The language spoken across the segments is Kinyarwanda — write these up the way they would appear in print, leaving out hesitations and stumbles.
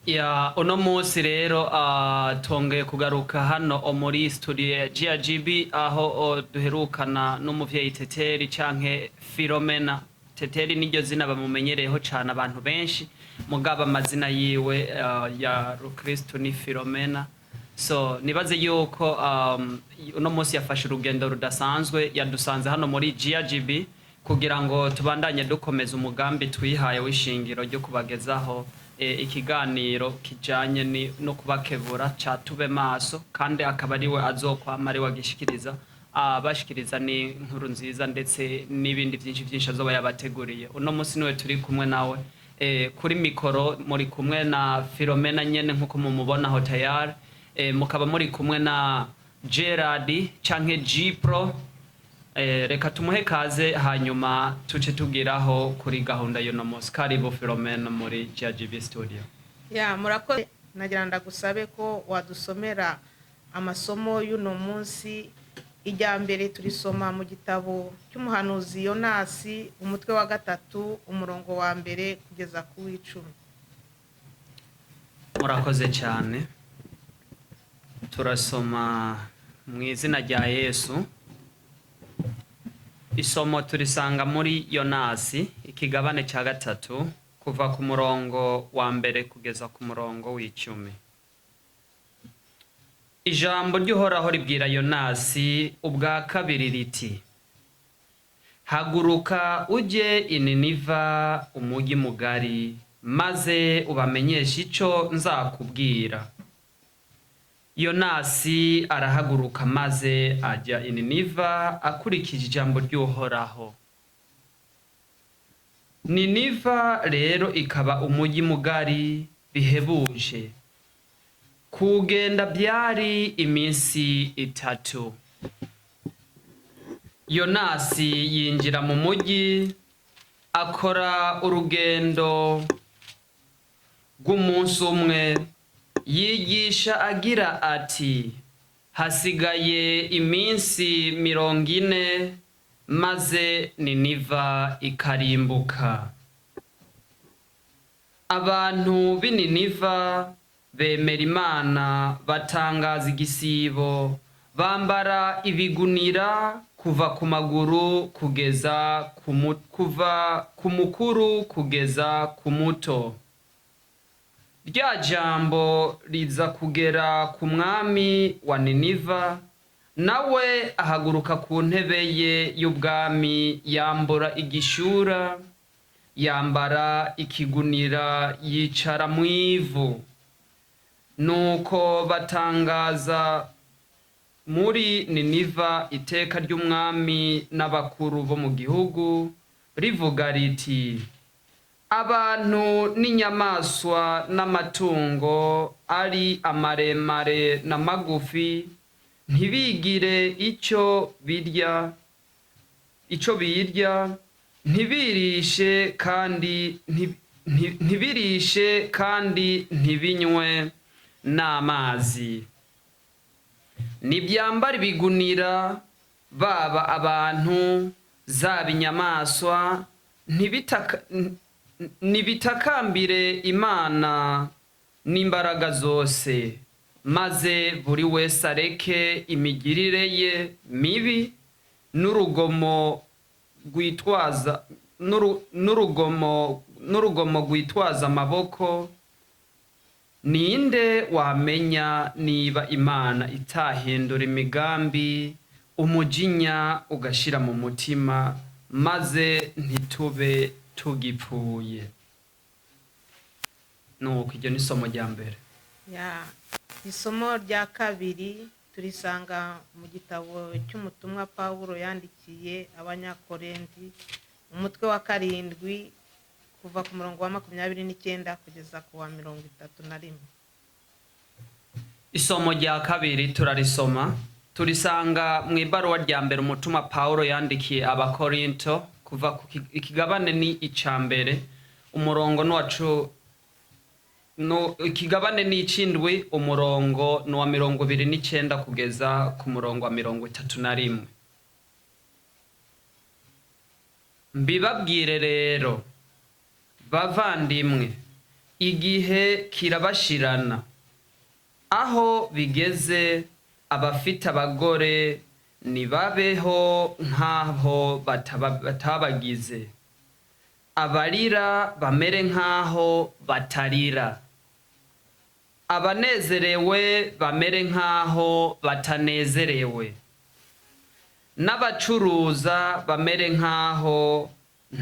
Ya uno munsi rero tongeye kugaruka hano muri studio ya GRGB aho duherukana n'umuvyeyi Teteri canke Philomena. Teteri niryo zina bamumenyereyeho cane abantu benshi, mugabo amazina yiwe ya Rukristo ni Philomena. So nibaze yuko uno munsi yafashe urugendo rudasanzwe, yadusanze hano muri GRGB kugira ngo tubandanye dukomeza umugambi twihaye w'ishingiro ryo kubagezaho ikiganiro kijanye no kubakebura ca tube maso, kandi akaba ariwe azokwama ari wagishikiriza bashikiriza ni nkuru nziza ndetse n'ibindi vyinshi azoba yabateguriye. Uno munsi niwe turi kumwe nawe kuri mikoro, muri kumwe na Philomena nyene nkuko mumubona tayari, mukaba muri kumwe na Gerard canke G-Pro. Reka tumuhe kaze hanyuma tuce tugiraho kuri gahunda y'uno munsi. Karibu Philomena muri GRGB studio. Ya murakoze, nagira ndagusabe ko wadusomera amasomo y'uno munsi. Ijya mbere turisoma mu gitabo cy'umuhanuzi Yonasi umutwe wa 3 umurongo wa mbere kugeza ku w'icumi. Murakoze cyane. Turasoma mu izina rya Yesu. Isomo turisanga muri Yonasi ikigabane cya 3 kuva ku murongo wa mbere kugeza ku murongo w'icumi. Ijambo ry'Uhoraho ribwira Yonasi ubwa kabiri riti: haguruka uje i Niniva, umugi mugari, maze ubamenyeshe ico nzakubwira. Yonasi arahaguruka maze ajya i Niniva akurikije ijambo ry'Uhoraho. Niniva rero ikaba umugi mugari bihebuje. Kugenda byari iminsi 3. Yonasi yinjira mu mugi, akora urugendo rw'umunsi umwe, yigisha agira ati: hasigaye iminsi 40 maze Niniva ikarimbuka. Abantu b'i Niniva bemera Imana, batangaza igisibo, bambara ibigunira kuva ku maguru kugeza kuva ku mukuru kugeza ku muto. Rya jambo riza kugera ku mwami wa Niniva, nawe ahaguruka ku ntebe ye y'ubwami, yambura igishura, yambara ikigunira, yicara mu ivu. Nuko batangaza muri Niniva iteka ry'umwami n'abakuru bo mu gihugu, rivuga riti: abantu n'inyamaswa n'amatungo ari amaremare na magufi ntibigire ico birya, ntibirishe kandi ntibinywe n'amazi. Nibyambara ibigunira, baba abantu zaba inyamaswa, nibitakambire Imana n'imbaraga zose, maze buri wese areke imigirire ye mibi n'urugomo gwitwaza amaboko. Ninde wamenya niba Imana itahindura imigambi, umujinya ugashira mu mutima, maze ntitube tugipfuye. Nuko iryo ni isomo rya mbere. Ya isomo rya kabiri turisanga mu gitabo cy'umutumwa Pawulo yandikiye abanyakorinti umutwe wa 7 kuva ku murongo wa 29 kugeza ku wa 31. Isomo rya kabiri turarisoma, turisanga mu ibaruwa rya mbere umutumwa Pawulo yandikiye abakorinto, kuva ku ikigabane ni icambere umurongo ikigabane ni 7 umurongo wa 29 kugeza ku murongo wa 31. Mbibabwire rero bavandimwe, igihe kirabashirana aho bigeze abafite abagore nibabeho nk'aho batabagize, abarira bamere nk'aho batarira, abanezerewe bamere nk'aho batanezerewe, n'abacuruza bamere nk'aho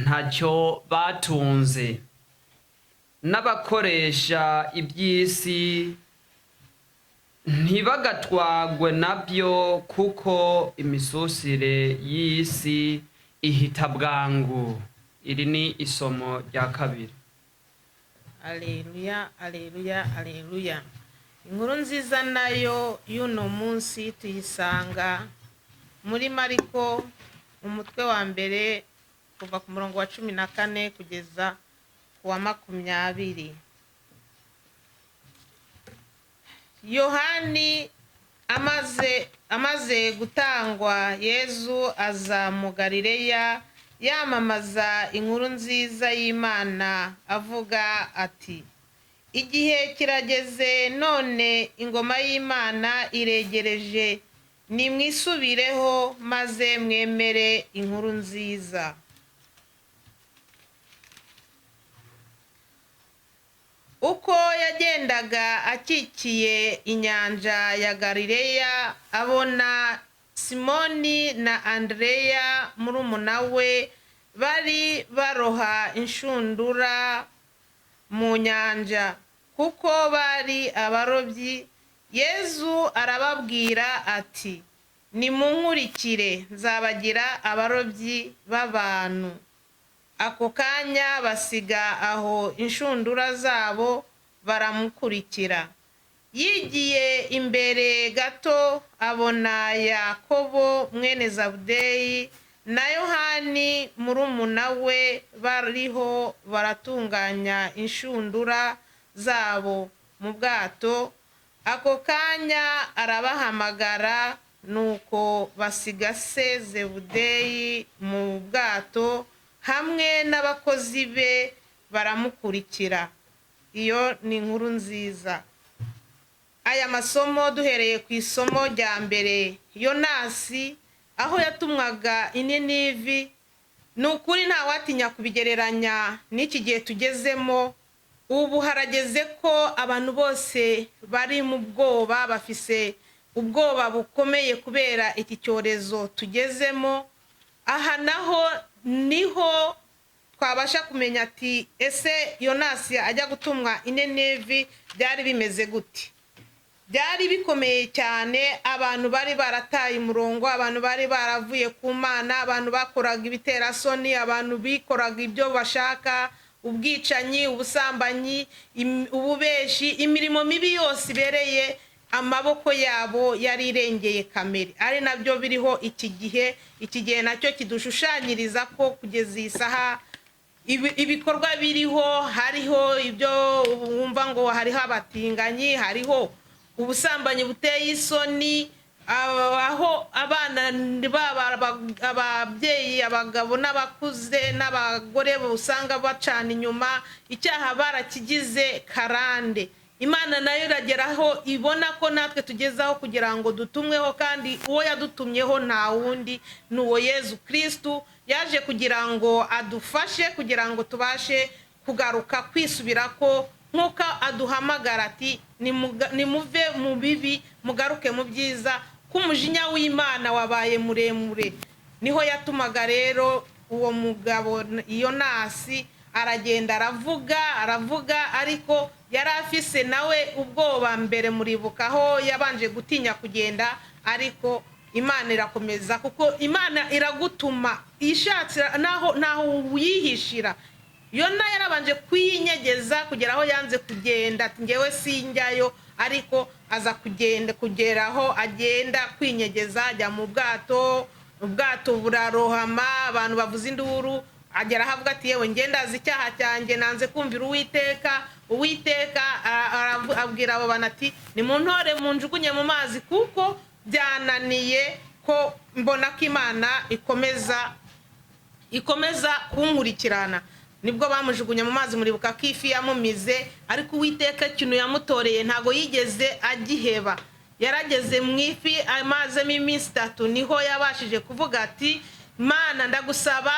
ntacyo batunze, n'abakoresha iby'isi ntibagatwagwe nabyo kuko imisusire y'isi ihita bwangu. Iri ni isomo rya kabiri. Aleluya, aleluya, aleluya. Inkuru nziza nayo y'uno munsi tuyisanga muri Mariko umutwe wa mbere kuva ku murongo wa 14 kugeza ku wa 20. Yohani amaze gutangwa, Yezu aza mu Galileya yamamaza inkuru nziza y'Imana avuga ati, igihe kirageze none ingoma y'Imana iregereje, nimwisubireho maze mwemere inkuru nziza. Uko yagendaga akikiye inyanja ya Galileya, abona Simoni na Andreya murumuna we bari baroha inshundura mu nyanja kuko bari abarobyi. Yezu arababwira ati, nimunkurikire nzabagira abarobyi b'abantu. Ako kanya basiga aho inshundura zabo baramukurikira. Yigiye imbere gato abona Yakobo mwene Zabudeyi na Yohani murumuna we bariho baratunganya inshundura zabo mu bwato. Ako kanya arabahamagara, nuko basiga se Zebudeyi mu bwato hamwe n'abakozi be baramukurikira. Iyo ni inkuru nziza. Aya masomo duhereye ku isomo rya mbere, Yonasi aho yatumwaga i Ninivi, ni ukuri ntawatinya kubigereranya n'iki gihe tugezemo. Ubu harageze ko abantu bose bari mu bwoba, bafise ubwoba bukomeye kubera iki cyorezo tugezemo. Aha naho niho twabasha kumenya ati, ese Yonasi ajya gutumwa i Ninivi byari bimeze gute? Byari bikomeye cyane, abantu bari barataye umurongo, abantu bari baravuye ku Mana, abantu bakoraga ibiterasoni, abantu bikoraga ibyo bashaka, ubwicanyi, ubusambanyi, ububeshi, imirimo mibi yose ibereye amaboko yabo yari irengeye kamere. Ari nabyo biriho iki gihe nacyo kidushushanyiriza ko kugeza iyi saha ibikorwa biriho. Hariho ibyo wumva ngo hariho abatinganyi, hariho ubusambanyi buteye isoni, aho abana ababyeyi, abagabo n'abakuze n'abagore usanga bacana inyuma. Icyaha barakigize karande. Imana nayo irageraho ibona ko natwe tugezaho kugira ngo dutumweho, kandi uwo yadutumyeho nta wundi ni uwo Yezu Kristu. Yaje kugira ngo adufashe kugira ngo tubashe kugaruka kwisubira ko, nk'uko aduhamagara ati, nimuve mu bibi mugaruke mu byiza, ko umujinya w'Imana wabaye muremure. Niho yatumaga rero uwo mugabo Yonasi aragenda aravuga, ariko yari afise nawe ubwoba mbere. Muribuka aho yabanje gutinya kugenda, ariko Imana irakomeza, kuko Imana iragutuma ishatse naho uyihishira. Yona yarabanje kwinyegeza kugera aho yanze kugenda, ati ngewe sinjyayo, ariko aza kugeraho agenda kwinyegeza, ajya mu bwato. Ubwato burarohama, abantu bavuza induru. Agera ahavuga ati, yewe ngendazi icyaha cyanjye, nanze kumvira Uwiteka abwira abo bantu ati, nimuntore munjugunye mu mazi, kuko byananiye ko mbona ko Imana ikomeza kunkurikirana. nibwo bamujugunya mu mazi, muribuka ko ifi yamumize, ariko Uwiteka ikintu yamutoreye ntago yigeze agiheba. Yarageze mu ifi amazemo iminsi 3, niho yabashije kuvuga ati Mana ndagusaba,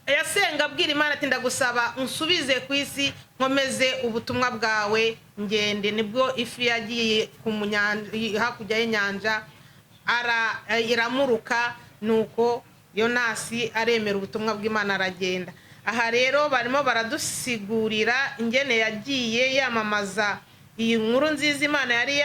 yasenga abwira Imana ati ndagusaba unsubize ku isi nkomeze ubutumwa bwawe ngende. Nibwo ifi yagiye ku hakurya y'inyanja iramuruka, nuko Yonasi aremera ubutumwa bw'Imana aragenda. Aha rero barimo baradusigurira ingene yagiye yamamaza iyi nkuru nziza Imana yari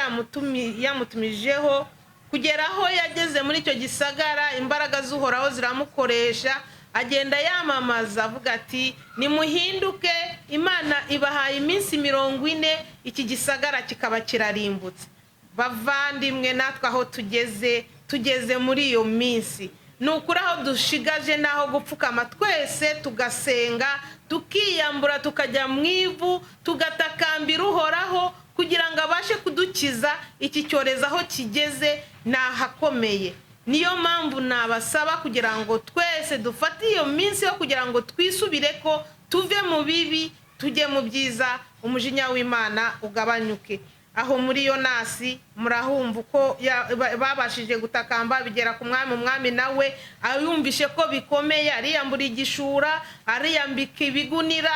yamutumijeho, kugera aho yageze muri icyo gisagara imbaraga z'Uhoraho ziramukoresha, agenda yamamaza avuga ati nimuhinduke, Imana ibahaye iminsi 40 iki gisagara kikaba kirarimbutse. Bavandimwe, natwe aho tugeze muri iyo minsi, nukuri aho dushigaje naho gupfukama twese tugasenga, tukiyambura, tukajya mu ivu, tugatakambira Uhoraho kugira ngo abashe kudukiza iki cyorezo aho kigeze nahakomeye. Niyo mpamvu nabasaba kugira ngo twese dufate iyo minsi yo kugira ngo twisubire ko tuve mu bibi tujye mu byiza, umujinya w'Imana ugabanyuke. Aho muri Yonasi murahumva uko babashije gutakamba bigera ku mwami. Umwami nawe ayumvishe ko bikomeye, ariyambura igishura, ariyambika ibigunira,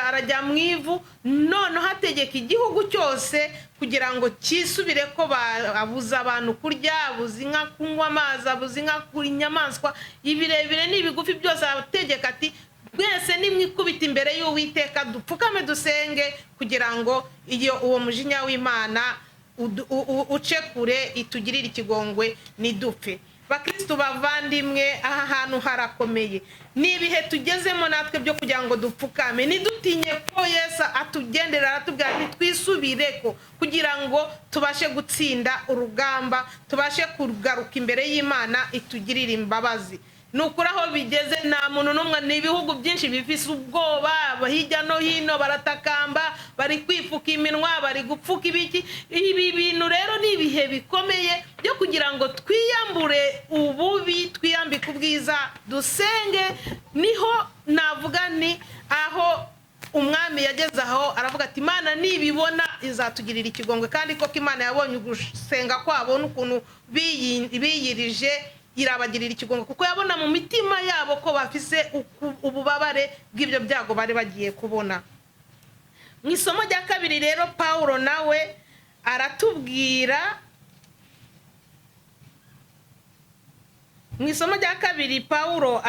arajya mu ivu, none hategeka igihugu cyose kugira ngo kisubire ko abuza abantu kurya, abuza inka kunywa amazi, abuza inka kurya inyamaswa, ibirebire n'ibigufi byose ategeka ati mwese nimwikubita imbere y'Uwiteka, dupfukame dusenge kugira ngo uwo mujinya w'Imana uce kure, itugirire ikigongwe nidupfe. Bakristo bavandimwe, aha hantu harakomeye, nibihe tugezemo natwe byo kugira ngo dupfukame, nidutinye ko Yesu atugendera aratubwira nitwisubireko kugira ngo tubashe gutsinda urugamba, tubashe kugaruka imbere y'Imana itugirire imbabazi. Nukuri aho bigeze nta muntu n'umwe, n'ibihugu byinshi bifise ubwoba, hirya no hino baratakamba, bari kwifuka iminwa, bari gupfuka ibiki. Ibi bintu rero ni ibihe bikomeye byo kugira ngo twiyambure ububi, twiyambike ubwiza, dusenge. Niho navuga ni aho umwami yageze aho aravuga ati Imana nibibona izatugirira ikigongwe, kandi koko Imana yabonye gusenga kwabo n'ukuntu biyirije irabagirira ikigongwe, kuko yabona mu mitima yabo ko bafise ububabare bw'ibyo byago bari bagiye kubona. Mu isomo rya 2 rero Paulo nawe aratubwira, mu isomo rya 2 Paulo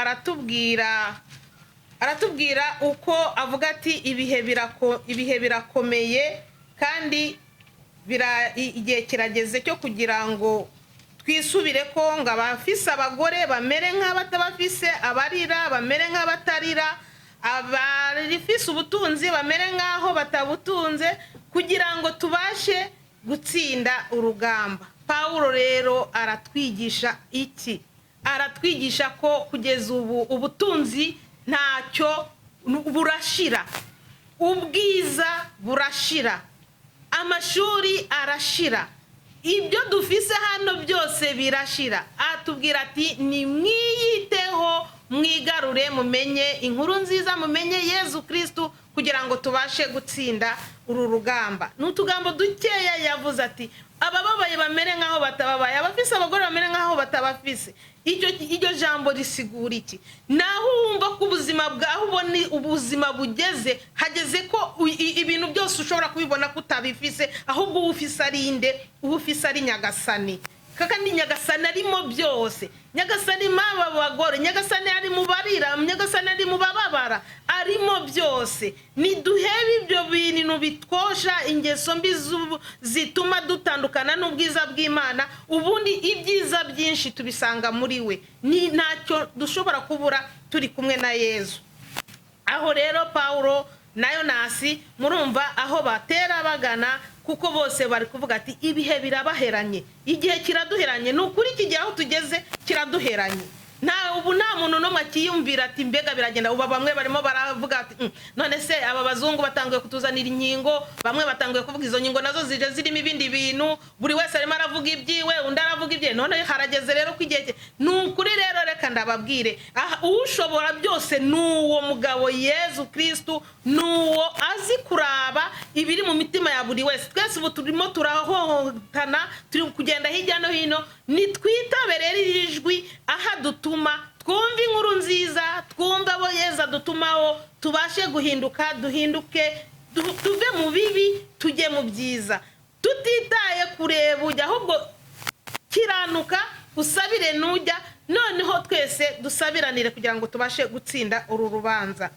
aratubwira uko avuga ati ibihe birakomeye kandi igihe kirageze cyo kugira ngo twisubire ko ngo abafise abagore bamere nk'abatabafise, abarira bamere nk'abatarira, abarifise ubutunzi bamere nk'aho batabutunze, kugira ngo tubashe gutsinda urugamba. Paulo rero aratwigisha iki? Aratwigisha ko kugeza ubu ubutunzi ntacyo burashira, ubwiza burashira, amashuri arashira, ibyo dufise hano byose birashira. Atubwira ati nimwiyiteho, mwigarure, mumenye inkuru nziza, mumenye Yesu Kristo kugira ngo tubashe gutsinda uru rugamba. N'utugambo dukeya yavuze ati abababaye bamere nk'aho batababaye, abafise abagore bamere nk'aho batabafise. Iryo jambo risigura iki? Naho wumva ko ubuzima bwaho ubona ubuzima bugeze, hageze ko ibintu byose ushobora kubibona kutabifise, ahubwo ufise arinde, ufise ari Nyagasani. Kandi Nyagasani arimo byose. Nyagasani maba bagore, Nyagasani ari mu barira, Nyagasani ari mu bababara, arimo byose. Niduhebe ibyo bintu bitwosha ingeso mbi zituma dutandukana n'ubwiza bw'Imana, ubundi ibyiza byinshi tubisanga muri we. Ni ntacyo dushobora kubura turi kumwe na Yesu. Aho rero Paulo na Yonasi murumva aho batera bagana, kuko bose bari kuvuga ati ibihe birabaheranye, igihe kiraduheranye. Nukuri iki gihe aho tugeze kiraduheranye. Ubu nta muntu n'umwe akiyumvira ati mbega biragenda. Ubu bamwe barimo baravuga ati none se aba bazungu batanguye kutuzanira inkingo, bamwe batanguye kuvuga izo nkingo nazo zije zirimo ibindi bintu, buri wese arimo aravuga ibyiwe, undi aravuga ibye. None harageze rero ko igihe nukuri rero reka reka ndababwire ushobora byose n'uwo mugabo Yezu Kristo, n'uwo azi kuraba ibiri mu mitima ya buri wese. Twese ubu turimo turahohotana, turi kugenda hirya no hino, nitwitabere ijwi aha dutuma twumve inkuru nziza, twumve abo Yezu adutumaho, tubashe guhinduka, duhinduke, tuve mu bibi tujye mu byiza, tutitaye kureba ujya, ahubwo kiranuka usabire nujya, noneho twese dusabiranire kugira ngo tubashe gutsinda uru rubanza.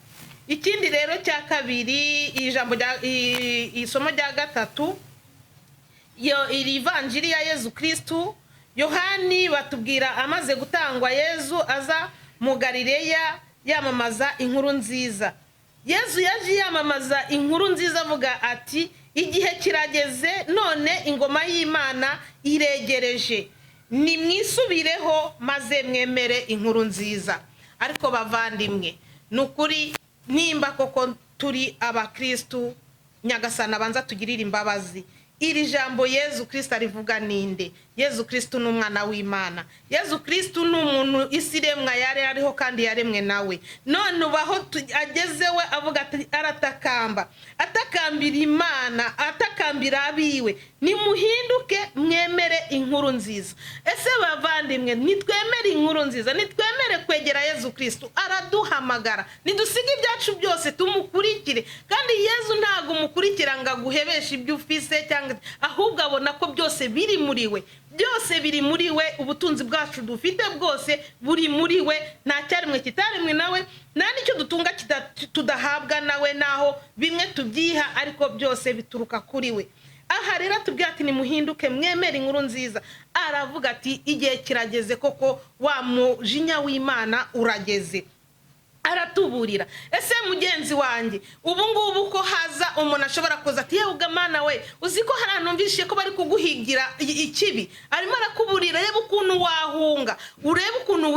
Ikindi rero cya kabiri, ijambo rya isomo rya gatatu, iri vanjiri ya Yezu Kristo, Yohani batubwira amaze gutangwa Yezu aza mu Galileya yamamaza inkuru nziza. Yezu yaje yamamaza inkuru nziza avuga ati igihe kirageze, none ingoma y'Imana iregereje, nimwisubireho maze mwemere inkuru nziza. Ariko bavandimwe, nukuri nimba koko turi abakristo, Nyagasana abanza tugirira imbabazi. Iri jambo Yezu Kristo arivuga ninde? Yezu Kristo ni umwana w'Imana. Yezu Kristo ni umuntu isi iremwa yari ariho kandi yaremwe nawe. None ubaho ageze we avuga ati aratakamba, atakambira Imana, atakambira abiwe, nimuhinduke mwemere inkuru nziza. Ese bavandimwe, nitwemere inkuru nziza, nitwemere kwegera Yezu Kristo, araduhamagara, nidusige ibyacu byose tumukurikire. Kandi Yezu ntago umukurikira ngo aguhebeshe ibyo ufise, cyangwa ahubwo abona ko byose biri muri we, byose biri muri we. Ubutunzi bwacu dufite bwose buri muri we, nta cyarimwe kitarimwe nawe, nta nicyo dutunga tudahabwa nawe, naho bimwe tubyiha ariko byose bituruka kuri we. Aha rero tubwira ati nimuhinduke mwemere inkuru nziza. Aravuga ati igihe kirageze koko, wa mujinya w'Imana urageze. Aratuburira. Ese mugenzi wanjye, ubu ngubu ko haza umuntu ashobora kuza ati yewe Mana we, uziko hari numvise ko bari kuguhigira ikibi, arimo arakuburira, reba ukuntu wahunga, urebe ukuntu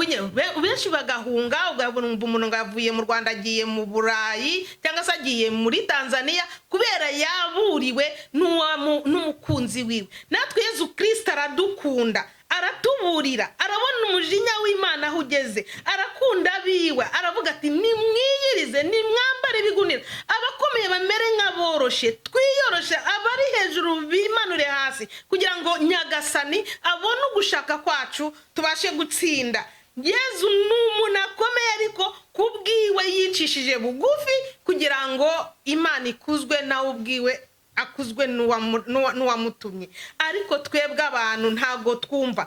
benshi bagahunga, ugabona umuntu ngavuye mu Rwanda agiye mu Burayi cyangwa se agiye muri Tanzania kubera yaburiwe n'umukunzi wiwe. Natwe Yezu Kristo aradukunda, aratuburira, arabona umujinya w'Imana aho ugeze, arakunda biwe, aravuga ati nimwiyirize, nimwambare ibigunira, abakomeye bamere nk'aboroshe, twiyoroshe, abari hejuru bimanure hasi, kugira ngo Nyagasani abone ugushaka kwacu tubashe gutsinda. Yezu ni umuntu akomeye, ariko kubwiwe yicishije bugufi kugira ngo Imana ikuzwe, nawe ubwiwe akuzwe n'uwamutumye. Ariko twebwe abantu ntago twumva.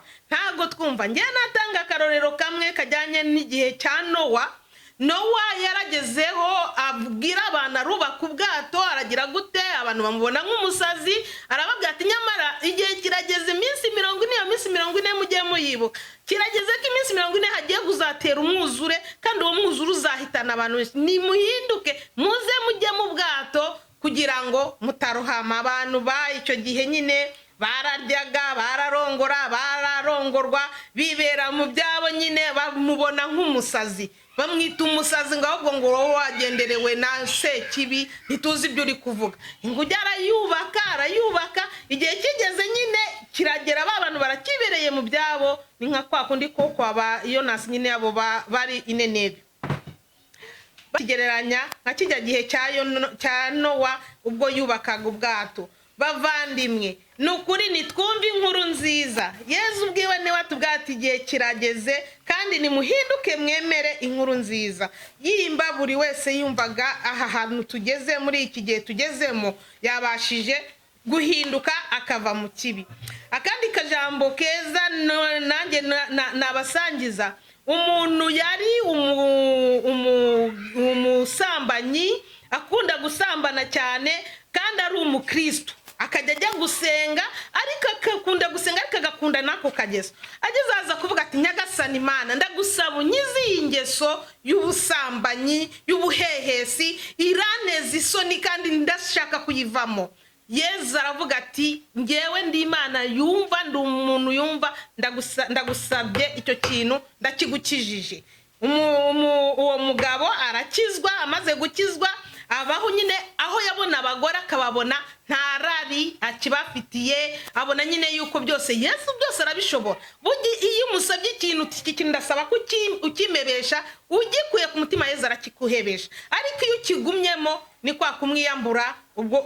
Ngiye natanga akarorero kamwe kajyanye n'igihe cya Nowa yaragezeho abwira abantu arubaka ubwato, aragira gute, abantu bamubona nk'umusazi, arababwira ati nyamara igihe kirageze, iminsi 40, iyo minsi 40 mujye muyibuka, kirageze ko iminsi 40 hagiye kuzatera umwuzure, kandi uwo mwuzure uzahitana abantu. Nimuhinduke muze mujye mu bwato kugira ngo mutarohama. Abantu icyo gihe nyine bararyaga, bararongorwa, bibera mu byabo, nyine bamubona nk'umusazi, bamwita umusazi, ngo ahubwo ngo wowe wagenderewe na sekibi, ntituzi ibyo uri kuvuga. Inguge arayubaka, igihe kigeze nyine kiragera, abantu barakibereye mu byabo, ni nka kwa kundi ko kwaba Yonasi nyine abo bari Nineve. Kigereranya nka kijya gihe cya Nowa ubwo yubakaga ubwato. Bavandimwe, nukuri nitwumve inkuru nziza. Yezu ubwiwe niwe atubwira ati igihe kirageze, kandi nimuhinduke mwemere inkuru nziza. Yimba buri wese yumvaga aha hantu tugeze, muri iki gihe tugezemo, yabashije guhinduka akava mu kibi. Akandi kajambo keza nanjye nabasangiza, umuntu yari umusambanyi, akunda gusambana cyane, kandi ari umukristo, akajya ajya gusenga, ariko akakunda gusenga, ariko agakunda nako kageso. Ageze aza kuvuga ati Nyagasani Imana, ndagusaba unyize iyi ngeso y'ubusambanyi, y'ubuhehesi, iraneza isoni kandi ndashaka kuyivamo. Yezu aravuga ati ngewe ndi Imana yumva, ndi umuntu yumva, ndagusabye icyo kintu, ndakigukijije. Uwo mugabo arakizwa, amaze gukizwa abaho nyine aho yabona abagore akababona nta rari akibafitiye, abona nyine yuko byose Yesu byose arabishobora. Burya iyo umusabye ikintu iki ndasaba ko ukimebesha ugikuye ku mutima Yesu arakikuhebesha, ariko iyo ukigumyemo ni kwa kumwiyambura ubwo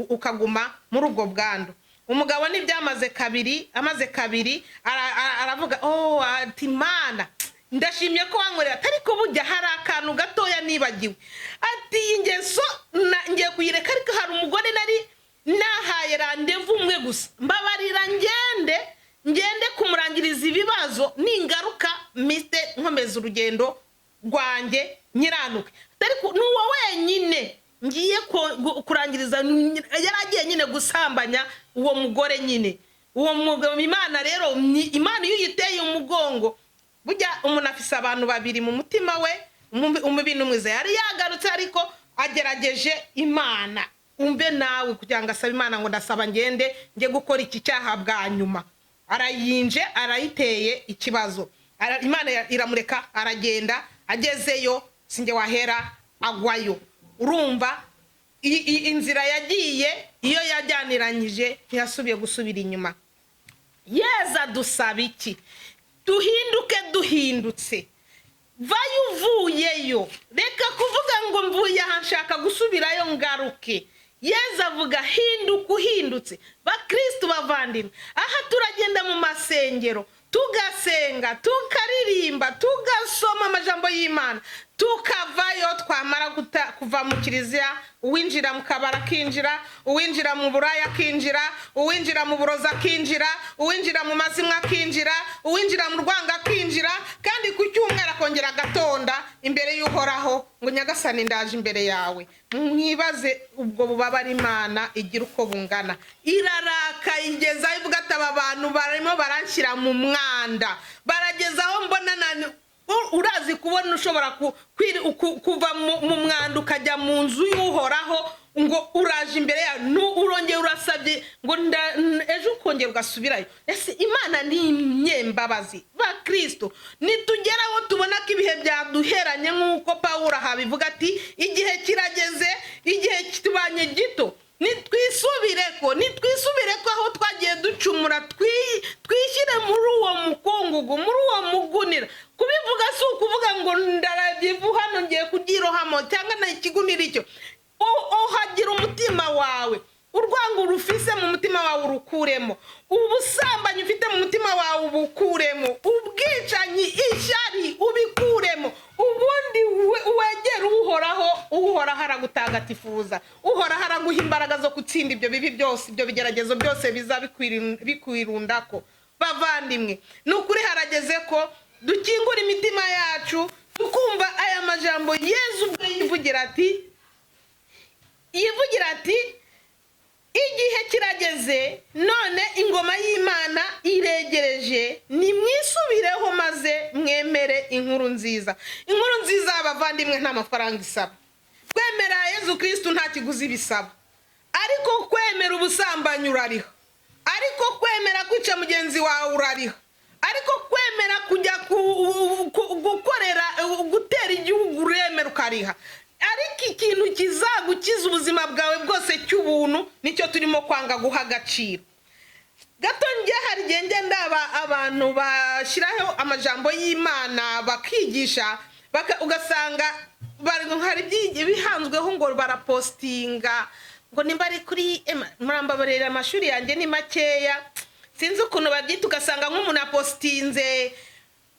ukaguma muri ubwo bwandu. Umugabo nibyamaze kabiri, amaze kabiri aravuga ati Mana ndashimye ko wankorera, ariko burya hari akantu gatoya nibagiwe. Ati ingeso ngiye kuyireka, ariko hari umugore nari nahaye randevu umwe gusa, mbabarira ngende kumurangiriza ibibazo, ningaruka miste nkomeza urugendo rwanjye nyiranuke. Ariko nuwo wenyine ngiye kurangiriza, yaragiye nyine gusambanya uwo mugore nyine. Uwo mugabo Imana rero, Imana iyo yiteye umugongo, burya umuntu afise abantu babiri mu mutima we, umubintu mwiza yari yagarutse, ariko agerageje Imana. Umbe nawe kugira ngo asabe Imana ngo ndasaba ngende nge gukora iki cyaha bwa nyuma, arayinje arayiteye ikibazo, Imana iramureka aragenda, agezeyo singe wahera agwayo. Urumva inzira yagiye iyo yajyaniranyije ntiyasubiye gusubira inyuma. Yeza dusaba iki? Duhinduke duhindutse, vayo uvuyeyo, reka kuvuga ngo mvuye aha nshaka gusubirayo ngaruke. Yeza avuga hinduka uhindutse. Bakristo bavandimwe, aha turagenda mu masengero tugasenga, tukaririmba, tugasoma amajambo y'Imana, tukavayo twamara kuva mu kiliziya, uwinjira mu kabara kinjira, uwinjira mu buraya kinjira, uwinjira mu buroza kinjira, uwinjira mu mazimwa kinjira, uwinjira mu rwanga kinjira, kandi ku cyumweru akongera gatonda imbere y'Uhoraho ngo Nyagasani ndaje imbere yawe. Mwibaze ubwo bubabara Imana igira uko bungana. Iraraka igeza ivuga ati aba bantu barimo baranshyira mu mwanda, baragezaho mbona nani. Urazi kubona ushobora kuva mu mwanda ukajya mu nzu y'Uhoraho ngo uraje imbere ya urongeye urasabye ngo ejo ukongera ugasubirayo. Ese Imana ni imyembabazi. Bakristo nitugeraho tubona ko ibihe byaduheranye, nk'uko Pawulo ahabivuga ati igihe kirageze, igihe kitubanye gito, nitwisubireko aho twagiye ducumura, twishyire muri uwo mukungugu, muri uwo mugunira. Kubivuga si ukuvuga ngo ndarabyivu hano ngiye kugirohamo cyangwa na ikigunira icyo. Hagira umutima wawe, urwango rufise mu mutima wawe urukuremo, ubusambanyi ufite mu mutima wawe ubukuremo, ubwicanyi ishyari ubikuremo, ubundi wegera Uhoraho aragutagatifuza, Uhoraho araguha imbaraga zo gutsinda ibyo bibi byose, ibyo bigeragezo byose biza bikwirundako. Bavandimwe, nukuri harageze ko dukingura imitima yacu tukumva aya majambo Yesu ubwe yivugira ati igihe kirageze, none ingoma y'Imana iregereje, nimwisubireho maze mwemere inkuru nziza. Inkuru nziza abavandimwe nta mafaranga isaba. Kwemera Yesu Kristo nta kiguzi bisaba, ariko kwemera ubusambanyi urariha, ariko kwemera kwica mugenzi wawe urariha, ariko kwemera kujya gutera igihugu uremera ukariha. Ariko ikintu kizagukiza ubuzima bwawe bwose cy'ubuntu nicyo turimo kwanga guha agaciro. Gato njye hari gende ndaba abantu bashyiraho amajambo y'Imana bakigisha, ugasanga hari bihanzweho ngo barapostinga ngo nimba ari kuri murambabarira amashuri yanjye ni makeya, sinzi ukuntu babyita, ugasanga nk'umuntu apostinze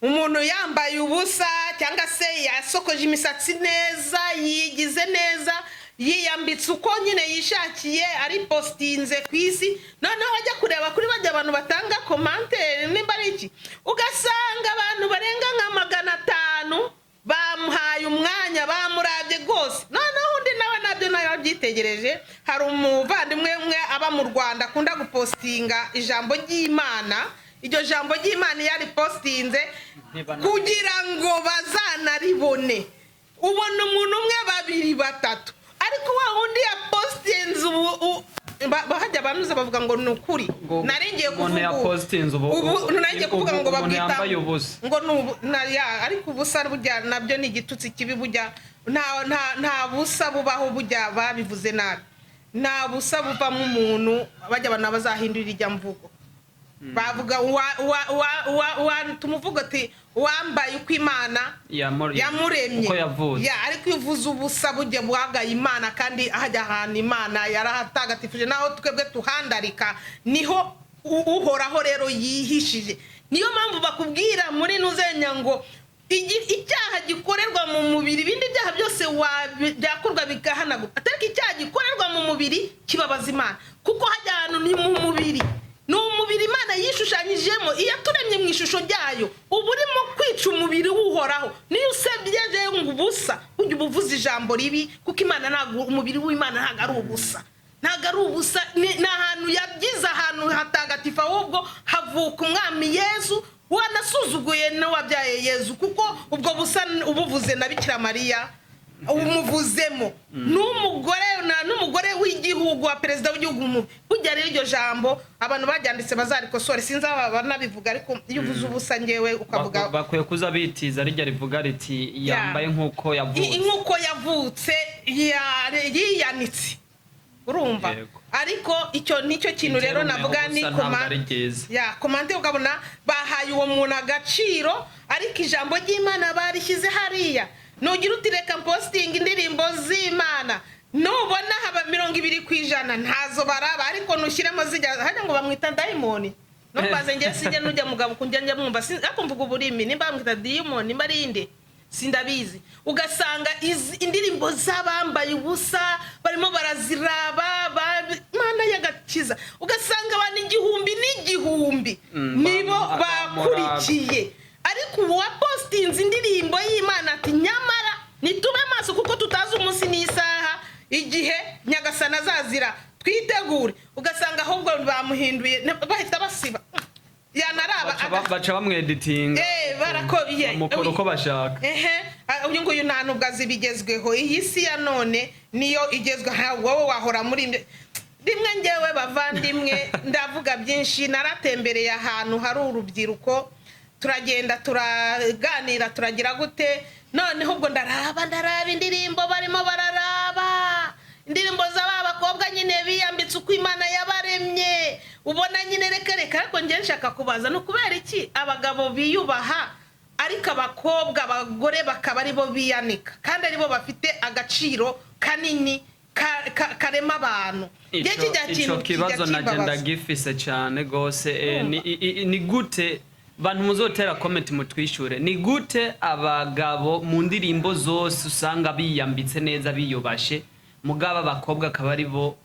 umuntu yambaye ubusa cyangwa se yasokoje imisatsi neza, yigize neza, yiyambitse uko nyine yishakiye, ari postinze ku isi. Noneho wajya kureba kuri bajya abantu batanga commentaire nimba ari iki, ugasanga abantu barenga nka 500 bamuhaye umwanya, bamurabye gose. Noneho undi nawe nabyo nabyitegereje, hari umuvandimwe umwe aba mu Rwanda akunda gupostinga ijambo ry'Imana. Iryo jambo ry'Imana yari postinze kugira ngo bazanaribone. Ubona umuntu umwe, babiri, batatu, ariko wa undi ya postinze bahajya banuza bavuga ngo nukuri. Naringiye kuvuga ngo babwita ngo ariko ubusa burya nabyo ni igitutsi kibi. Burya nta busa bubaho bujya babivuze nabi, nta busa buvamo umuntu bajya abantu bazahindurira ijya mvugo bavuga tumuvuga ati wambaye uko Imana yamuremye ariko ivuze ubusa bujye bwagaye Imana kandi hajya ahantu Imana yarahatagatifuje naho twebwe tuhandarika niho uhoraho rero yihishije. Niyo mpamvu bakubwira muri nuzenya ngo icyaha gikorerwa mu mubiri ibindi byaha byose byakorwa bigahanaguka, atari icyaha gikorerwa mu mubiri kibabaza Imana kuko hajya ahantu ni mu mubiri, ni umubiri Imana yishushanyijemo iyo turemye mu ishusho ryayo uba urimo kwica umubiri w'uhoraho. Niyo usebyeje ngo ubusa ujye ubuvuza ijambo ribi kuko Imana ntabwo umubiri w'Imana ntabwo ari ubusa, ntabwo ari ubusa, ni ahantu yabyize ahantu hatagatifu ahubwo havuka umwami Yesu wanasuzuguye n'uwabyaye Yesu kuko ubwo busa ubuvuze na Bikira Mariya umuvuzemo n'umugore w'igihugu wa perezida w'igihugu kujya rero iryo jambo abantu baryanditse bazarikosore sinzi banabivuga ariko iyo uvuze ubusa ngewe ukavuga bakwiye kuza bitiza rijya rivuga riti yambaye nk'uko yavutse yiyanitse urumva. Ariko icyo nicyo kintu rero navuga ni komande ukabona bahaye uwo muntu agaciro ariko ijambo ry'Imana barishyize hariya. Nugira uti reka posting indirimbo z'Imana nubona haba 20% ntazo baraba ariko nushyiremo zijya hajya ngo bamwita daimoni numbaze nge sije nujya mugabo kunjya mwumva akumvuga uburimi nimba bamwita daimoni marinde sindabizi. Ugasanga indirimbo z'abambaye ubusa barimo baraziraba Imana yagakiza, ugasanga abantu igihumbi nibo bakurikiye ariko uwa postinze indirimbo y'Imana ati nyamara nitube maso kuko tutazi umunsi n'isaha igihe Nyagasana azazira twitegure. Ugasanga ahubwo bamuhinduye bahita basiba yanaraba baca bamweditinga barakobiye mukoro ko bashaka uyu nguyu nta nubwo azibigezweho. Iyi si ya none niyo igezweho wowe wahora muri rimwe ngewe bavandimwe ndavuga byinshi naratembereye ahantu hari urubyiruko turagenda turaganira turagira gute noneho ubwo ndaraba indirimbo barimo bararaba indirimbo z'abakobwa nyine biyambitse uko Imana yabaremye ubona nyine reka ariko nge nshaka kubaza no kubera iki abagabo biyubaha ariko abakobwa abagore bakaba aribo biyanika kandi aribo bafite agaciro kanini karema abantu. Icyo kibazo nagenda gifise cyane gose ni gute bantu muzotera comment mutwishure ni gute abagabo mu ndirimbo zose usanga biyambitse neza biyubashe mugaba abakobwa akaba aribo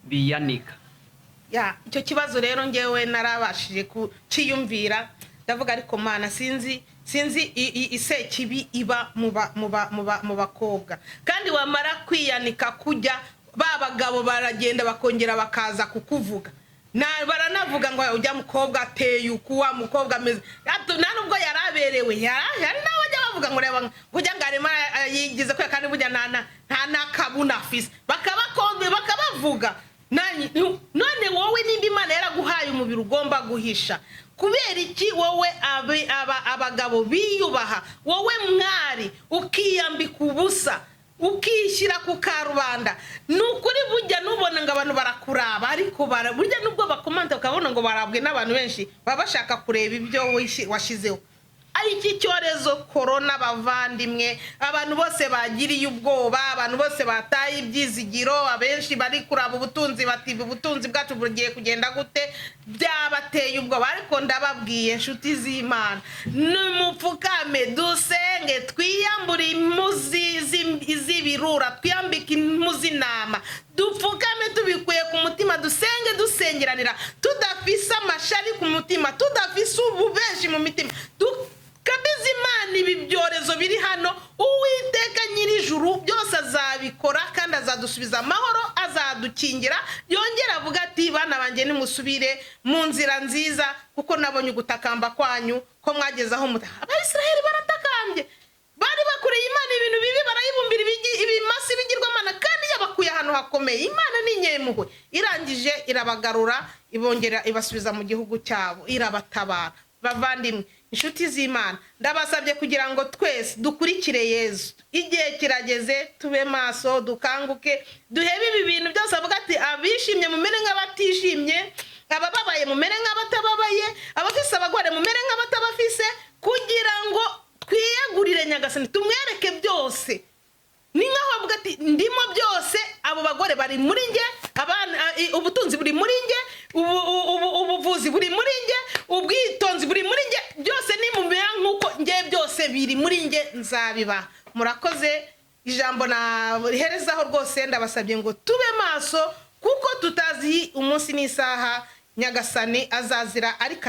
biyanika? Icyo kibazo rero ngewe narabashije kuciyumvira ndavuga ariko Mana sinzi isekibi iba mu bakobwa kandi wamara kwiyanika kujya babagabo baragenda bakongera bakaza kukuvuga baranavuga ngo ujya mukobwa ateye ukuwa mukobwa ameze nta nubwo yaraberewe yari nawe ajya bavuga ngo reba kujya ngarema yigize ko kandi bujya nta nakabuna afise bakabavuga none wowe nimba Imana yaraguhaye umubiri ugomba guhisha kubera iki wowe abagabo biyubaha wowe mwari ukiyambika ubusa ukishyira ku karubanda nukuri bujya nubona ngo abantu barakuraba ariko burya nubwo bakomanda ukabona ngo barabwe n'abantu benshi baba bashaka kureba ibyo washizeho. Iki cyorezo corona bavandimwe abantu bose bagiriye ubwoba abantu bose bataye ibyizigiro abenshi bari kuraba ubutunzi batiba ubutunzi bwacu bugiye kugenda gute byabateye ubwoba ariko ndababwiye inshuti z'Imana numupfukame dusenge twiyambure impuzi z'ibirura twiyambike impuzi nama dupfukame tubikuye ku mutima dusenge dusengeranira tudafise amashari ku mutima tudafise ububeshi mu mitima kabizi Imana ibi byorezo biri hano Uwiteka nyir'ijuru byose azabikora kandi azadusubiza amahoro azadukingira yongera avuga ati bana banjye nimusubire mu nzira nziza kuko nabonye ugutakamba kwanyu ko mwagezaho Abayisiraheli baratakambye bari bakureye Imana ibintu bibi barayibumbira ibimasi bigirwamana kandi yabakuye ahantu hakomeye. Imana ni nyempuhwe irangije irabagarura ibongera ibasubiza mu gihugu cyabo irabatabara. Bavandimwe inshuti z'Imana ndabasabye kugira ngo twese dukurikire Yesu. Igihe kirageze tube maso, dukanguke, duhebe ibi bintu byose avuga ati abishimye mumere nk'abatishimye, abababaye mumere nk'abatababaye, abafise abagore mumere nk'abatabafise, kugira ngo twiyegurire Nyagasani tumwereke byose. Ni nkaho avuga ati ndimo byose, abo bagore bari muri nge, abana ubutunzi buri muri nge, ubuvuzi buri muri nge, ubwitonzi buri muri nge, byose ni mumera nkuko nge byose biri muri nge nzabiba. Murakoze, ijambo na riherezaho rwose ndabasabye ngo tube maso, kuko tutazi umunsi n'isaha Nyagasani azazira, ariko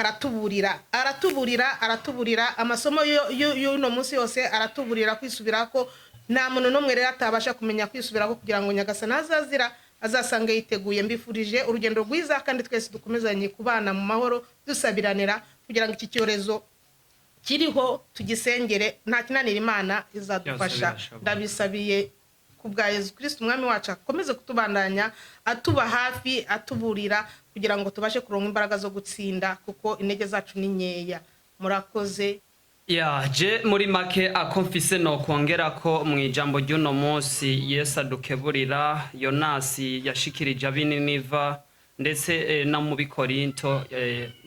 aratuburira amasomo y'uno munsi yose, aratuburira kwisubirako. Nta muntu n'umwe rero atabasha kumenya kwisubirako, kugira ngo Nyagasani azazira azasanga yiteguye. Mbifurije urugendo rwiza, kandi twese dukomezanye kubana mu mahoro dusabiranira, kugira ngo iki cyorezo kiriho tugisengere, nta kinanira Imana izadufasha. Ndabisabiye kubwa Yesu Kristo umwami wacu, akomeze kutubandanya atuba hafi, atuburira, kugira ngo tubashe kuronka imbaraga zo gutsinda, kuko intege zacu ni nkeya. Murakoze. Je muri make akomfise no kongera ko mu ijambo ry'uno munsi Yesu adukeburira. Yonasi yashikirije ab'Ininiva, ndetse na mu Bikorinto,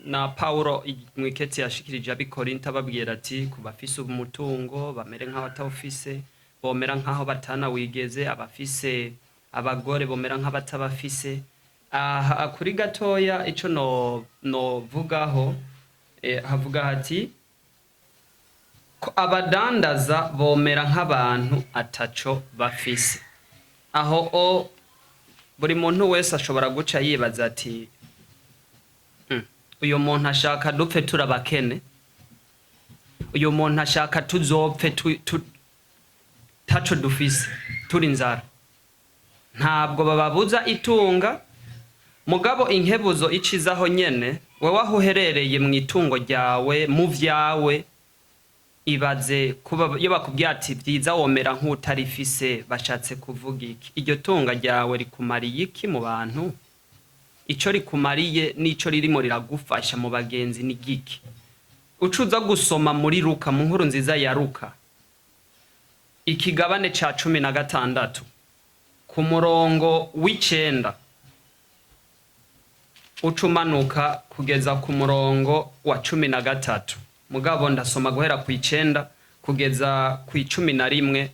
na Paulo mu iketi yashikirije ab'Ikorinto ababwira ati kubafise umutungo bamere nk'abatawufise, bomera nk'aho batana wigeze, abafise abagore bomera nk'abatabafise. Kuri gatoya ico no vugaho, havuga hati abadandaza bomera nk'abantu ataco bafise. Aho buri muntu wese ashobora guca yibaza ati uyu muntu ashaka dupfe turabakene, uyu muntu ashaka tuzopfe taco dufise turi inzara. Ntabwo bababuza itunga, mugabo inkebuzo icizaho nyene wewe aho uherereye mu itungo ryawe, mu vyawe, ibaze kuba iyo bakubwiye ati byiza womera nk'utarifise, bashatse kuvuga iki? Iryo tunga ryawe rikumariye iki mu bantu? Ico rikumariye n'ico ririmo riragufasha mu bagenzi ni giki? Ucuza gusoma muri Luka, mu nkuru nziza ya Luka, ikigabane ca 16 ku murongo w'9 ucumanuka kugeza ku murongo wa 13. Mugabo ndasoma guhera ku 9 kugeza ku 11.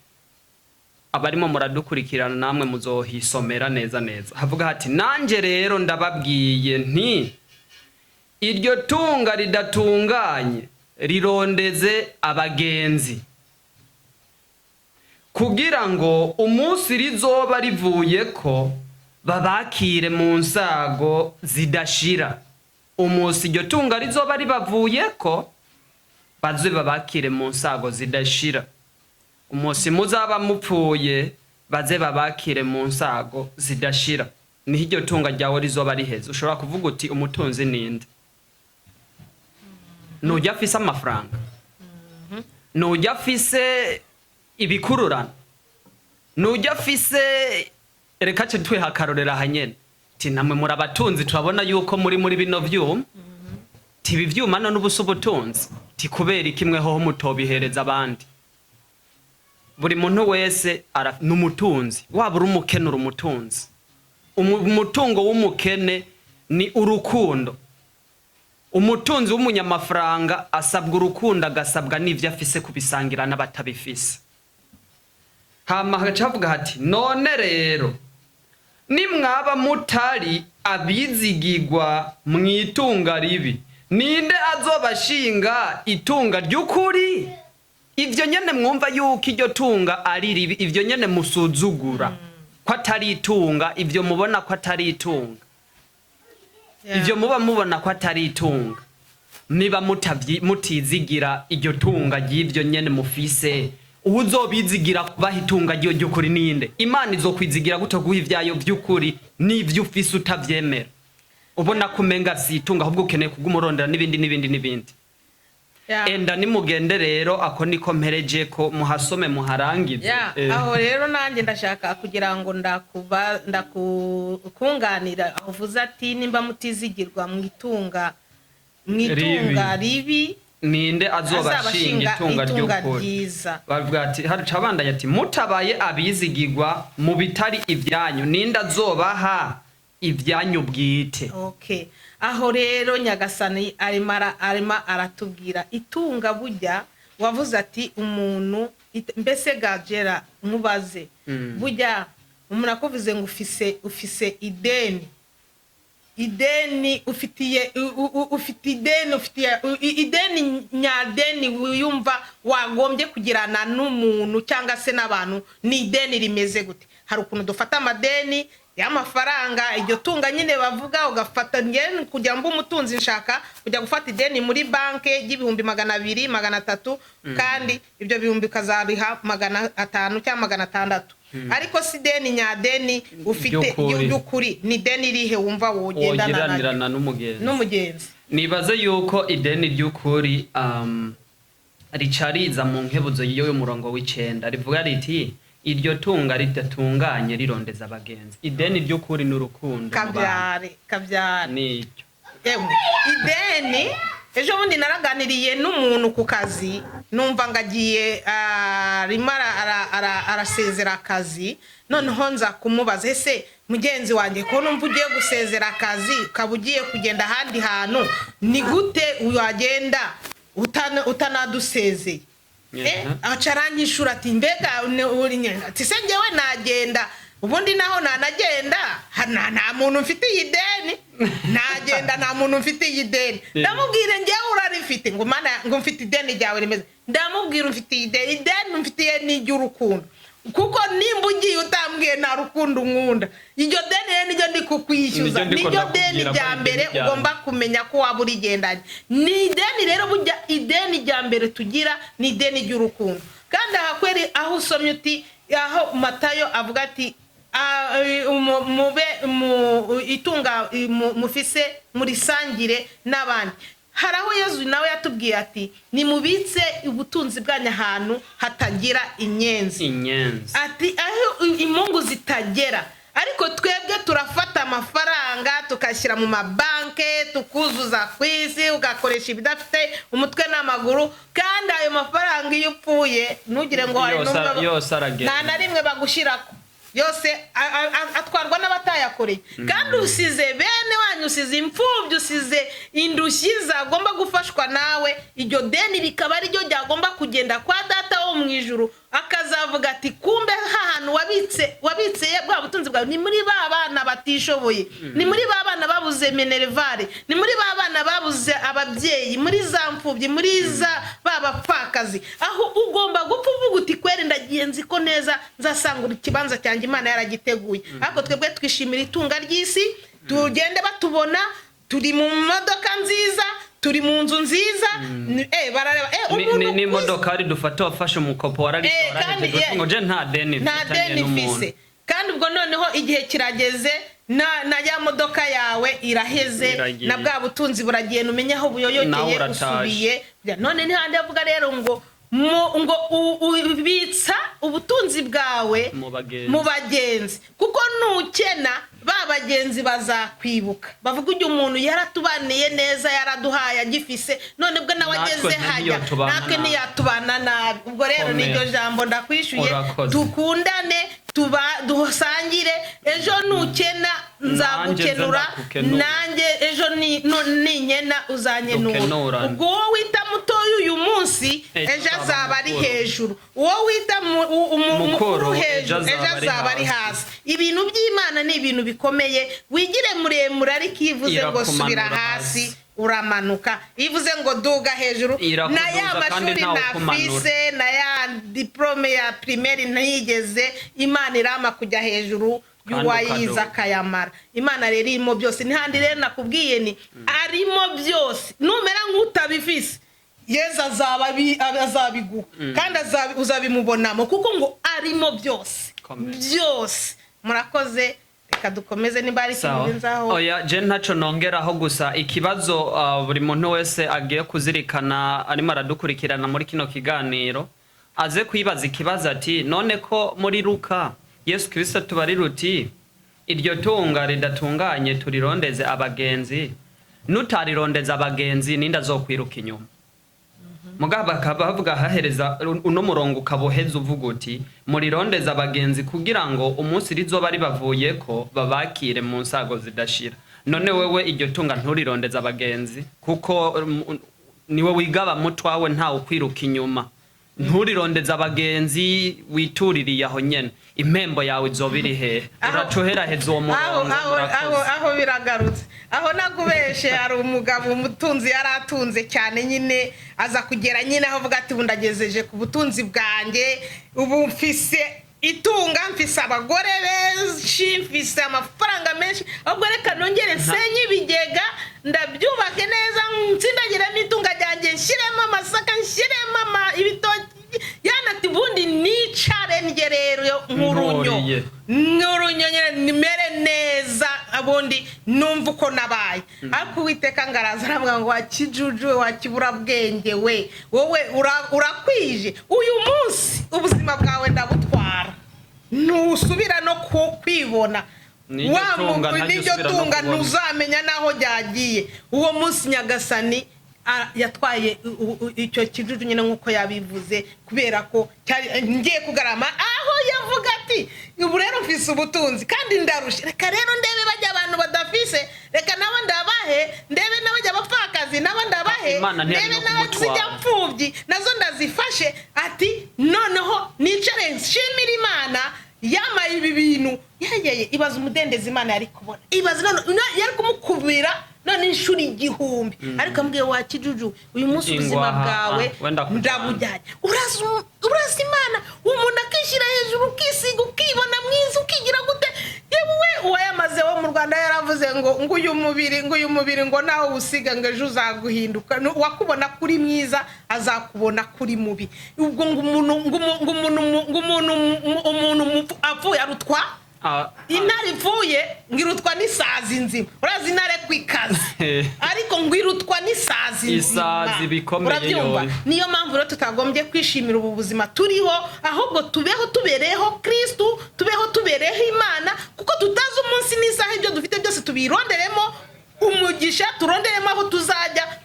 Abarimo muradukurikirana namwe muzohisomera neza. Havuga hati nanje rero ndababwiye nti iryo tunga ridatunganye rirondeze abagenzi, kugira ngo umunsi rizoba rivuye ko babakire mu nsago zidashira. Umunsi iryo tunga rizoba ribavuye ko baze babakire mu nsago zidashira. Umunsi muzaba mupfuye baze babakire mu nsago zidashira. Niho iryo tunga ryawe rizoba riheze. Ushobora kuvuga uti umutunzi ninde? Nujya afise amafaranga, nujya afise ibikururana, nujya afise, reka ce twe hakarorera hanyene ti namwe muri abatunzi turabona yuko muri bino vyuma, tibi vyuma no n'ubuso ubutunzi, ti kubera ikimwe ho mutobihereza abandi. Buri muntu wese n'umutunzi, waba uri umukene uri umutunzi. Umutungo w'umukene ni urukundo. Umutunzi w'umunyamafaranga asabwa urukundo, agasabwa n'ivyo afise kubisangira n'abatabifise. Hama hacavuga hati none rero nimwaba mutari abizigirwa mwitunga ribi, ninde azobashinga itunga ry'ukuri? Ivyo nyene mwumva yuko iryo tunga ari ribi, ivyo nyene musuzugura ko atari itunga, ivyo mubona ko atari itunga, ivyo muba mubona ko atari itunga, niba mutizigira iryo tunga ry'ivyo nyene mufise, uzobizigira kubaha itunga ry'ukuri ninde? Imana izokwizigira gute guha ivyayo vy'ukuri n'ivyo ufise utavyemera? Ubona kumenga si itunga, ahubwo ukeneye kugumurondera n'ibindi. Enda nimugende rero, ako niko mpereje ko muhasome muharangize. Aho rero nanjye ndashaka kugira ngo ndakunganira. Uvuze ati nimba mutizigirwa mwitunga ribi, ninde azobashinga itunga ry'ukuri bavuga ati haracabandanya ati mutabaye abizigirwa mu bitari ibyanyu ninde azobaha ibyanyu bwite. Okay, aho rero Nyagasani arimo aratubwira itunga burya wavuze ati umuntu mbese gajera nkubaze burya umuntu akuvuze ngo ufise ideni ufitiye ideni nyadeni wiyumva wagombye kugirana n'umuntu cyangwa se n'abantu ni ideni rimeze gute. Hari ukuntu dufata amadeni y'amafaranga iryo tunga nyine bavuga ugafata ngene kugira ngo umutunzi nshaka kujya gufata ideni muri banke y'ibihumbi 200 300 kandi ibyo bihumbi kazabiha 500 cyangwa 600 ariko si deni nyadeni ufite y'ukuri ni deni rihe wumva wogendanana n'umugenzi. Nibaze yuko ideni ry'ukuri ricariza mu nkebuzo y'uwo murongo w'icenda rivuga riti iryo tunga ridatunganye rirondeza abagenzi. Ideni ry'ukuri n'urukundo kabyare nicyo ideni. Ejo bundi naraganiriye n'umuntu ku kazi numva ngagiye arasezera akazi noneho nza kumubaza ese mugenzi wanjye ko numva ugiye gusezera akazi ukaba ugiye kugenda ahandi hantu ni gute wagenda utanadusezeye? Acaranyishura ati mbega uri nyenda ati se njyewe nagenda ubundi naho nanagenda nta muntu mfite ideni nagenda nta muntu mfite ideni ndamubwire njyewe urarifite ngo mana ngo mfite ideni ryawe rimeze ndamubwira mfite ideni mfitiye n'iry'urukundo kuko nimba ugiye utambwiye nta rukundo nkunda iryo deni niryo ndi kukwishyuza niryo deni rya mbere ugomba kumenya ko waba urigendanye ni ideni rero burya ideni rya mbere tugira ni ideni ry'urukundo. Kandi ahakweri aho usomye uti aho Matayo avuga ati mube itunga mufise muri sangire n'abandi. Haraho Yezu nawe yatubwiye ati nimubitse ubutunzi bwanyu ahantu hatagira inyenzi ati aho imungu zitagera. Ariko twebwe turafata amafaranga tukashyira mu mabanke tukuzuza kwisi ugakoresha ibidafite umutwe n'amaguru kandi ayo mafaranga iyo upfuye ntugire ngo hari nta na rimwe bagushirako yose atwarwa n'abatayakoreye. Kandi usize bene wanyu usize imfubyi usize indushyi zagomba gufashwa nawe iryo deni rikaba ari ryo ryagomba kugenda kwa data wo mu ijuru akazavuga ati kumbe hahantu wabitse bwa butunzi bwawe ni muri ba bana batishoboye ni muri ba bana babuze minervare ni muri ba bana babuze ababyeyi muri za mfubyi muri za babapfakazi aho ugomba gupfa uvuga uti kwere ndagiye nzi ko neza nzasanga ikibanza cyanjye Imana yaragiteguye. Ariko twebwe twishimira itunga ry'isi tugende batubona turi mu modoka nziza turi mu nzu nziza barareba ni modoka ari dufata wafashe umukopo wararitora ngo je nta deni mfise. Kandi ubwo noneho igihe kirageze na ya modoka yawe iraheze na bwa butunzi buragiye numenye aho buyoyokeye usubiye. None ntihandi avuga rero ngo ubitsa ubutunzi bwawe mu bagenzi kuko nukena ba bagenzi bazakwibuka bavuga ujye umuntu yaratubaniye neza yaraduhaye agifise none bwo nawe ageze hajya natwe ntiyatubana nabi. Ubwo rero niryo jambo ndakwishuye dukundane dusangire ejo nukena nzagukenura nanjye ejo ninkena uzanyenura. Ubwo wowe wita mutoya uyu munsi ejo azaba ari hejuru wowe wita umukuru hejuru ejo azaba ari hasi. Ibintu by'Imana ni ibintu bikomeye wigire muremure ariko ivuze ngo subira hasi uramanuka ivuze ngo duga hejuru na ya mashuri nafise na ya diplome ya primaire ntiyigeze Imana irama kujya hejuru yuwayiza kayamara. Imana rero irimo byose ntihandi rero nakubwiye ni arimo byose numera nk'utabifise Yesu azabiguha kandi uzabimubonamo kuko ngo arimo byose byose. Murakoze reka dukomeze niba ari kinzaho oya je ntaco nongeraho gusa ikibazo buri muntu wese agiye kuzirikana arimo aradukurikirana muri kino kiganiro aze kwibaza ikibazo ati none ko muri Luka Yesu Kristo tubari ruti iryo tunga ridatunganye turirondeze abagenzi nutarirondeza abagenzi ninda zokwiruka inyuma. mugabo bakaba bavuga hahereza uno murongo ukaboheza uvuga uti murirondeza abagenzi kugira ngo umunsi rizoba ribavuyeko babakire mu nsago zidashira. None wewe iryo tunga nturirondeza abagenzi kuko niwe wigaba mutwawe nta ukwiruka inyuma. Nturirondeza abagenzi wituririye aho nyene impembo yawe izobiri he uracohera heza uwo murongo. Aho biragarutse aho nagubeshe hari umugabo umutunzi yaratunze cyane nyine aza kugera nyine aho vuga ati bundagezeje ku butunzi bwanjye ubu mfise itunga mfise abagore benshi mfise amafaranga menshi ahubwo reka nongere nsenye ibigega ndabyubake neza nsindagiremo itunga ryanjye nshyiremo amasaka nshyiremo ibitoki yanati bundi nicare nge rero nk'urunyo nyine nimere neza abundi numva uko nabaye ariko Uwiteka ngaraza aravuga ngo wakijujuwe wakibura bwenge we wowe urakwije uyu munsi ubuzima bwawe ndabutwara ntusubira no kwibona n'iryo tunga ntuzamenya naho ryagiye uwo munsi Nyagasani yatwaye icyo kijuju nyine nkuko yabivuze kubera ko ngiye kugarama aho yavuga ati ubu rero mfise ubutunzi kandi ndarusha reka rero ndebe bajya abantu badafise reka nabo ndabahe ndebe n'abajya abapfakazi nabo ndabahe ndebe n'abazijya mfubyi nazo ndazifashe ati noneho nicare nshimira Imana yamaye ibi bintu yayeye ibaza umudendezi Imana yari kubona ibaza none yari kumukubira none inshuri igihumbi ariko ambwiye wakijuju uyu munsi ubuzima bwawe ndabujyanye urazi Imana umuntu akishyira hejuru ukisiga ukibona mwiza ukigira gute yewe uwayamaze wo mu Rwanda yaravuze ngo uyu mubiri ngo naho usiga ngo ejo uzaguhinduka wakubona kuri mwiza azakubona kuri mubi ubwo umuntu apfuye arutwa intare ivuye ngirutwa n'isazi nzima urazi intare kwikaze ariko ngirutwa n'isazi nzima urabyumva niyo mpamvu rero tutagombye kwishimira ubu buzima turiho ahubwo tubeho tubereho Kristo tubeho tubereho Imana kuko tutazi umunsi n'isaha ibyo dufite byose tubironderemo umugisha turonderemo aho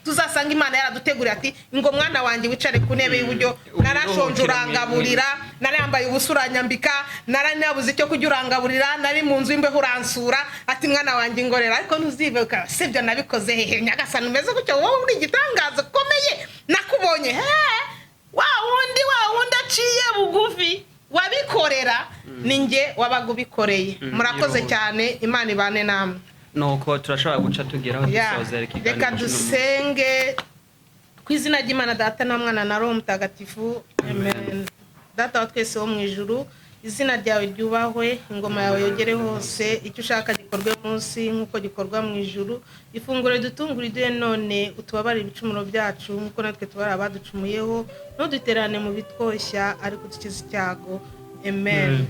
tuzasanga Imana yaraduteguriye ati ngo mwana wanjye wicare ku ntebe y'uburyo narashonje urangaburira narambaye ubusuranyambika naranabuze icyo kujya urangaburira nari mu nzu y'imbeho uransura ati mwana wanjye ngorera ariko ntuzibuka sibyo nabikoze hehe Nyagasani umeze gutyo wowe uri igitangaza komeye nakubonye wa wundi aciye bugufi wabikorera ninjye wabagubikoreye murakoze cyane Imana ibane namwe nuko turashobora guca tugeraho dusozera ikiganiro reka dusenge ku izina ry'Imana Data na Mwana na Roho Mutagatifu amen. Data wa twese wo mu ijuru izina ryawe ryubahwe ingoma yawe yogere hose icyo ushaka gikorwe munsi nkuko gikorwa mu ijuru ifunguro dutungura iduhe none utubabarire ibicumuro byacu nkuko natwe tubarira abaducumuyeho ntuduterane mu bitwoshya ariko dukize icyago amen.